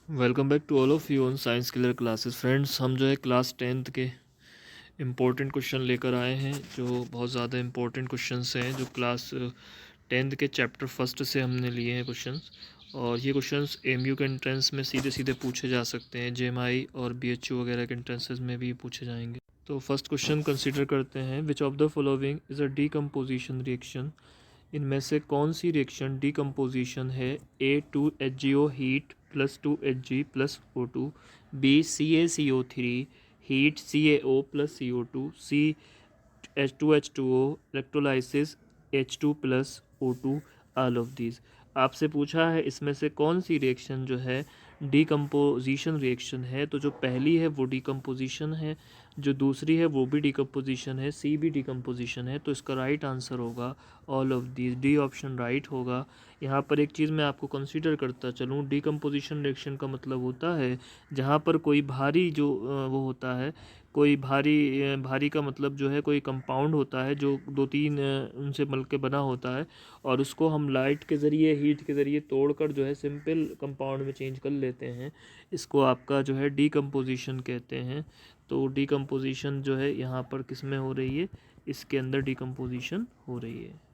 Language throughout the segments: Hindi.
Welcome back to all of you on science clear classes. Friends, हम जो है क्लास 10th के इम्पोर्टेंट क्वेश्चन लेकर आए हैं, जो बहुत ज़्यादा इम्पोर्टेंट क्वेश्चंस हैं, जो क्लास 10th के चैप्टर फर्स्ट से हमने लिए हैं क्वेश्चंस। और ये क्वेश्चंस एमयू के एंट्रेंस में सीधे सीधे पूछे जा सकते हैं, जेएमआई और बीएचयू वगैरह के एंट्रेंसेस में भी पूछे जाएंगे। तो फर्स्ट क्वेश्चन कंसिडर करते हैं, which of the following is a decomposition reaction. इनमें से कौन सी रिएक्शन डीकम्पोजिशन है? A2HGO heat plus 2Hg plus O2, B CaCO3 heat CaO plus CO2, C H2H2O electrolysis H2 plus O2, all of these. आपसे पूछा है इसमें से कौन सी रिएक्शन जो है डीकम्पोजिशन रिएक्शन है। तो जो पहली है वो डीकम्पोजिशन है, जो दूसरी है वो भी डीकम्पोजिशन है, सी भी डीकम्पोजिशन है। तो इसका राइट आंसर होगा all of these, D option right होगा। यहाँ पर एक चीज़ मैं आपको कंसीडर करता चलूँ, डीकम्पोजिशन रिएक्शन का मतलब होता है जहाँ पर कोई भारी जो वो होता है, कोई भारी का मतलब जो है कोई कंपाउंड होता है जो दो तीन उनसे मिल के बना होता है, और उसको हम लाइट के ज़रिए, हीट के ज़रिए तोड़कर जो है सिंपल कंपाउंड में चेंज कर लेते हैं। इसको आपका जो है डीकम्पोजिशन कहते हैं। तो डीकम्पोजिशन जो है यहाँ पर किस में हो रही है? इसके अंदर डीकम्पोजिशन हो रही है।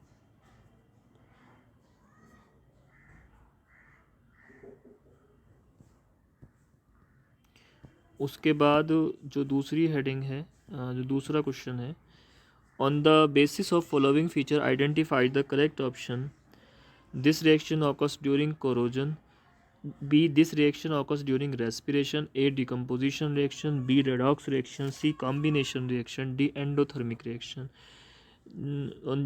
उसके बाद जो दूसरी हेडिंग है, जो दूसरा क्वेश्चन है, on the basis of following feature identify the correct option. This reaction occurs during corrosion, B this reaction occurs during respiration, A decomposition reaction, B redox reaction, C combination reaction, D endothermic reaction.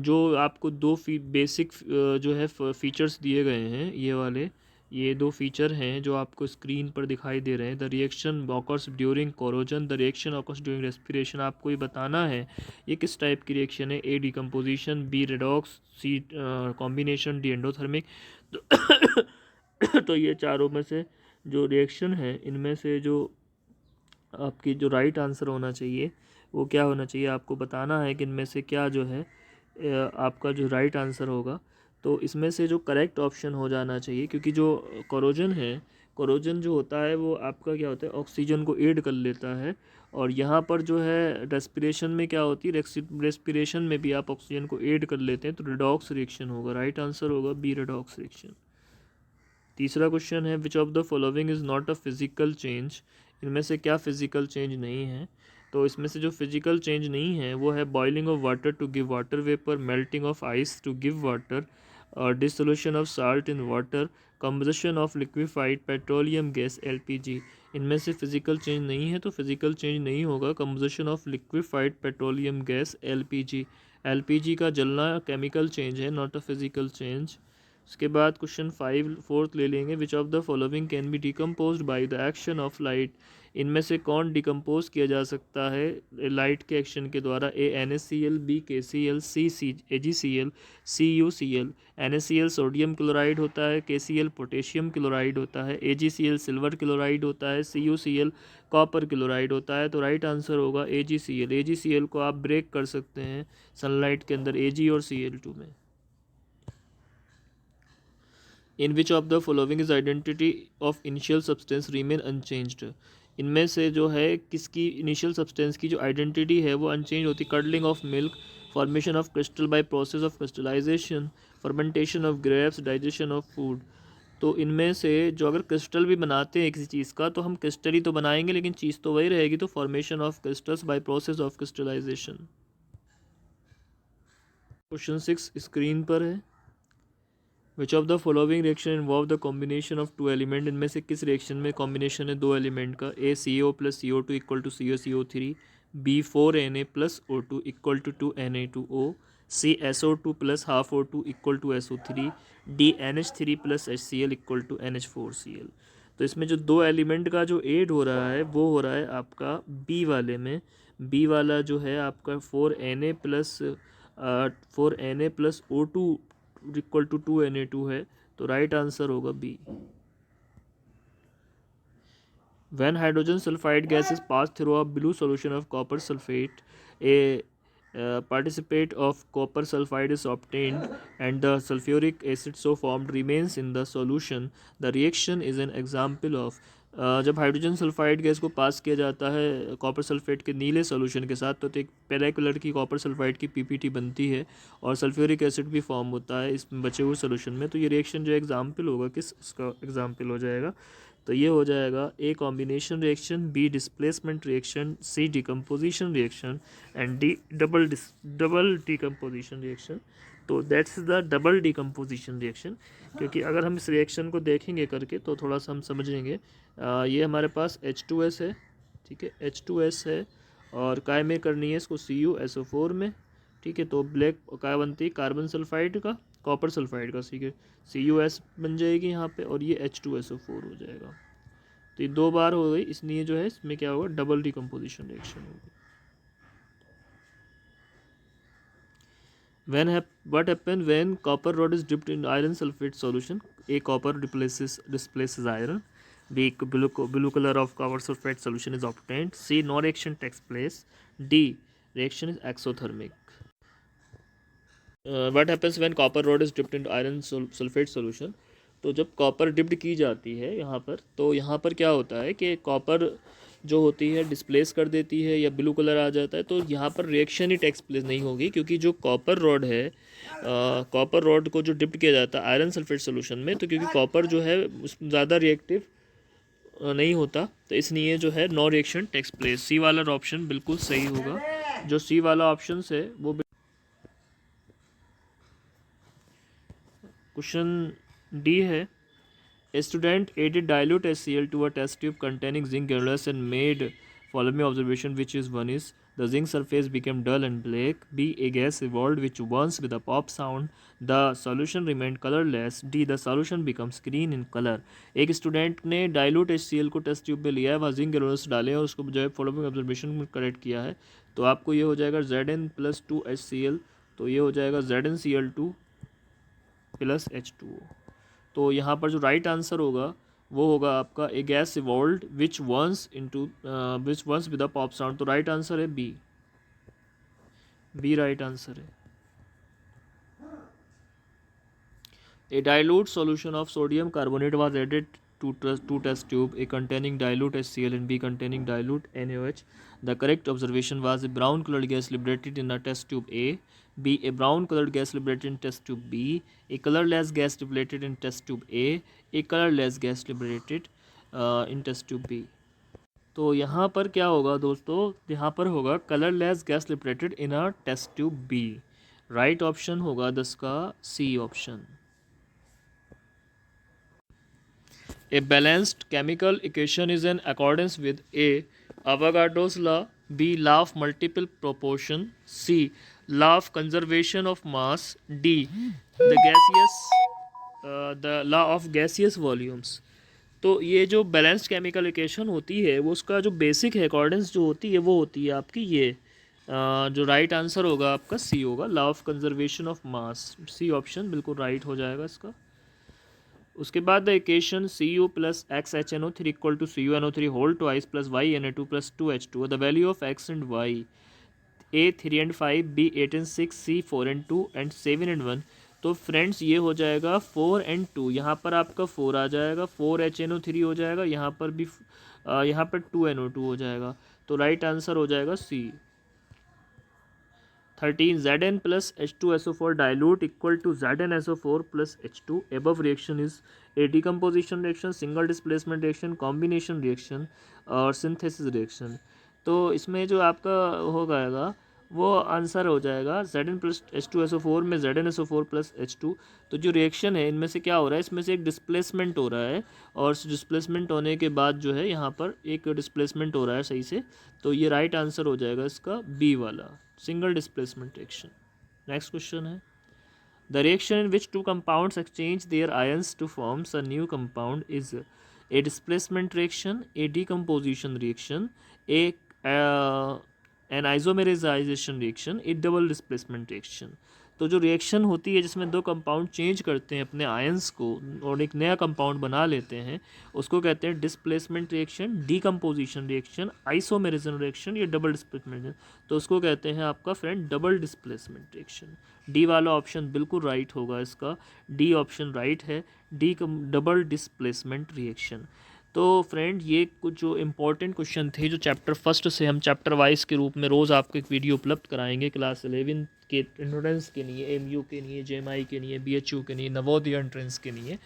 जो आपको दो बेसिक जो है फीचर्स दिए गए हैं, ये वाले, ये दो फीचर हैं जो आपको स्क्रीन पर दिखाई दे रहे हैं। The reaction occurs during corrosion, the reaction occurs during respiration. आपको ये बताना है ये किस टाइप की रिएक्शन है। ए डिकम्पोजिशन, बी रेडॉक्स, सी कॉम्बिनेशन, डी एंडोथर्मिक। तो ये चारों में से जो रिएक्शन है, इनमें से जो आपकी जो राइट आंसर होना चाहिए वो क्या होना चाहिए, आपको बताना है कि इनमें से क्या जो है आपका जो राइट आंसर होगा। तो इसमें से जो करेक्ट ऑप्शन हो जाना चाहिए, क्योंकि जो कोरोजन है, कोरोजन जो होता है वो आपका क्या होता है, ऑक्सीजन को ऐड कर लेता है। और यहाँ पर जो है रेस्पिरेशन में क्या होती है, रेस्पिरेशन में भी आप ऑक्सीजन को ऐड कर लेते हैं, तो रिडॉक्स रिएक्शन होगा। राइट आंसर होगा बी रिडॉक्स रिएक्शन। तीसरा क्वेश्चन है, which of the following is not a physical change. इनमें से क्या फिजिकल चेंज नहीं है? तो इसमें से जो फिजिकल चेंज नहीं है वो है boiling of water to give water vapour, melting of ice to give water, और dissolution of salt in water, combustion of liquefied petroleum gas LPG. इनमें से फिजिकल चेंज नहीं है, तो फिजिकल चेंज नहीं होगा combustion of liquefied petroleum gas LPG. LPG का जलना केमिकल चेंज है, नॉट अ फिजिकल चेंज। उसके बाद क्वेश्चन 5 फोर्थ ले लेंगे, विच of the following can be decompose by the action of light. इनमें से कौन डिकम्पोज किया जा सकता है लाइट के एक्शन के द्वारा? ए NaCl, बी KCl, सी AgCl, सी UCl। NaCl सोडियम क्लोराइड होता है, KCl पोटेशियम क्लोराइड होता है, AgCl सिल्वर क्लोराइड होता है, CuCl कॉपर क्लोराइड होता है। तो राइट आंसर होगा AgCl। AgCl को आप ब्रेक कर सकते हैं सनलाइट के अंदर Ag और Cl2 में। In which of the following is identity of initial substance remain unchanged. इनमें से जो है किसकी इनिशियल सब्सटेंस की जो आइडेंटिटी है वो अनचेंज होती? Curdling of milk, formation of crystal by process of crystallisation, fermentation of grapes, digestion of food. तो इनमें से जो अगर क्रिस्टल भी बनाते हैं किसी चीज़ का, तो हम क्रिस्टल ही तो बनाएंगे लेकिन चीज़ तो वही रहेगी। तो formation of crystals by process of crystallisation. Question 6 screen पर है, which of the following reaction involve the combination of two element. इनमें से किस रिएक्शन में कॉम्बिनेशन है दो एलिमेंट का? A CO plus CO2 equal to CaCO3, B 4Na plus O2 equal to 2Na2O, C SO2 plus half O2 equal to SO3, D NH3 plus HCl equal to NH4Cl। तो इसमें जो दो एलिमेंट का जो एड हो रहा है वो हो रहा है आपका बी वाले में। बी वाला जो है आपका 4Na plus O2 equal to 2Na2 है। तो राइट आंसर होगा B. When hydrogen sulfide gas is passed through a blue solution of copper sulfate, a participate of copper sulfide is obtained and the sulfuric acid so formed remains in the solution. The reaction is an example of जब हाइड्रोजन सल्फाइड गैस को पास किया जाता है कॉपर सल्फेट के नीले सॉल्यूशन के साथ तो एक पीले कलर की कॉपर सल्फाइड की पीपीटी बनती है और सल्फ्यूरिक एसिड भी फॉर्म होता है इस बचे हुए सॉल्यूशन में। तो ये रिएक्शन जो एग्जाम्पल होगा किस उसका एग्जाम्पल हो जाएगा, तो ये हो जाएगा a combination reaction, b displacement reaction, c decomposition reaction and d double decomposition reaction. तो that's the double decomposition reaction, क्योंकि अगर हम इस रिएक्शन को देखेंगे करके तो थोड़ा सा हम समझेंगे। ये हमारे पास H2S है, ठीक है, H2S है और काय में करनी है इसको CuSO4 में, ठीक है। तो ब्लैक काय बनती है कार्बन सल्फाइड का कॉपर सल्फाइड का, ठीक है, CuS बन जाएगी यहाँ पे और ये H2SO4 हो जाएगा। तो ये दो बार हो गई, इसलिए जो है इसमें क्या होगा डबल डिकम्पोजिशन रिएक्शन होगी। What happen when copper rod is dipped in iron sulfate solution? A, copper displaces iron. B, blue color of copper sulfate solution is obtained. C, no reaction takes place. D, reaction is exothermic. What happens when copper rod is dipped into iron sulfate solution? तो जब कॉपर डिप्ड की जाती है यहाँ पर, तो यहाँ पर क्या होता है कि कॉपर जो होती है डिस्प्लेस कर देती है या ब्लू कलर आ जाता है, तो यहाँ पर रिएक्शन ही टेक्स प्लेस नहीं होगी, क्योंकि जो कॉपर रॉड है कॉपर रॉड को जो डिप्ट किया जाता है आयरन सल्फेट सोल्यूशन में, तो क्योंकि कॉपर जो है ज़्यादा रिएक्टिव नहीं होता, तो इसलिए जो है नो रिएक्शन टेक्स प्लेस। सी वाला ऑप्शन बिल्कुल सही होगा, जो सी वाला ऑप्शन है वो। क्वेश्चन डी है, A student added dilute HCl to a test tube containing zinc granules and made following observation, which is: one is the zinc surface became dull and black. B, a gas evolved which once with a pop sound the solution remained colorless. D, the solution becomes green in color. एक स्टूडेंट ने डाइल्यूट HCl को टेस्ट ट्यूब में लिया है, वहाँ जिंक ग्रेनुल्स डाले और उसको जो है फॉलोइंग ऑब्जर्वेशन में करेक्ट किया है, तो आपको ये हो जाएगा Zn+2HCl, तो ये हो जाएगा ZnCl2 + H2O। तो यहाँ पर जो राइट आंसर होगा वो होगा आपका a gas evolved which burns with a pop sound. तो राइट आंसर है बी, बी राइट आंसर है। A dilute solution of sodium carbonate was added to test tube, A containing dilute HCl and B containing dilute NaOH. The correct observation was a brown colored gas liberated in the test tube A. B, a brown colored gas liberated in test tube B. A colorless gas liberated in test tube A. A colorless gas liberated in test tube B. तो यहाँ पर क्या होगा दोस्तों, यहाँ पर होगा colourless gas liberated in a test tube B. Right option होगा 10 का C option. A balanced chemical equation is in accordance with A, Avogadro's law, B, law of multiple proportion, C, law of conservation of mass, D, the law of gaseous volumes। तो ये जो बैलेंस्ड केमिकल इक्वेशन होती है वो उसका जो बेसिक है अकॉर्डेंस जो होती है वो होती है आपकी ये जो राइट आंसर होगा आपका सी होगा, law of conservation of mass. C option बिल्कुल राइट हो जाएगा इसका। उसके बाद the equation Cu + XHNO3 = CuNO3 whole twice plus YNA2 + 2H2। The value of X and Y, A 3 and 5, B 8 and 6, C 4 and 2 and 7 and 1। तो फ्रेंड्स ये हो जाएगा 4 and 2, यहाँ पर आपका 4 आ जाएगा, 4HNO3 हो जाएगा, यहाँ पर भी यहाँ पर 2NO2 हो जाएगा। तो राइट आंसर हो जाएगा सी। 13 Zn plus H2SO4 dilute equal to ZnSO4 plus H2। Above reaction is a decomposition reaction, single displacement reaction, combination reaction और synthesis reaction। तो इसमें जो आपका हो जाएगा वो आंसर हो जाएगा Zn plus H2SO4 में ZnSO4 plus H2। तो जो रिएक्शन है इनमें से क्या हो रहा है, इसमें से एक डिस्प्लेसमेंट हो रहा है और डिस्प्लेसमेंट होने के बाद जो है यहाँ पर एक डिस्प्लेसमेंट हो रहा है सही से, तो ये राइट आंसर हो जाएगा इसका बी वाला, single displacement reaction. Next question है, the reaction in which two compounds exchange their ions to forms a new compound is a displacement reaction, a decomposition reaction, an isomerisation reaction, a double displacement reaction. तो जो रिएक्शन होती है जिसमें दो कंपाउंड चेंज करते हैं अपने आयंस को और एक नया कंपाउंड बना लेते हैं, उसको कहते हैं displacement reaction, decomposition reaction, isomerism reaction या डबल डिस्प्लेसमेंट। तो उसको कहते हैं आपका friend double displacement reaction. D वाला ऑप्शन बिल्कुल राइट होगा इसका, डी ऑप्शन राइट है, डबल डिस्प्लेसमेंट रिएक्शन। तो फ्रेंड ये कुछ जो इम्पोर्टेंट क्वेश्चन थे जो चैप्टर फर्स्ट से हम चैप्टर वाइज के रूप में रोज़ आपको एक वीडियो उपलब्ध कराएंगे क्लास 11 के एंट्रेंस के लिए, एमयू के लिए, जेएमआई के लिए, बीएचयू के लिए, नवोदय एंट्रेंस के लिए।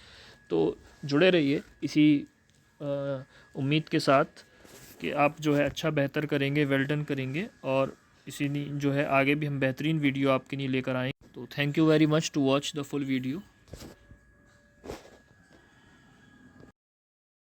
तो जुड़े रहिए इसी उम्मीद के साथ कि आप जो है अच्छा बेहतर करेंगे, वेल डन करेंगे, और इसी जो है आगे भी हम बेहतरीन वीडियो आपके लिए लेकर आएंगे। तो thank you very much to watch the full video.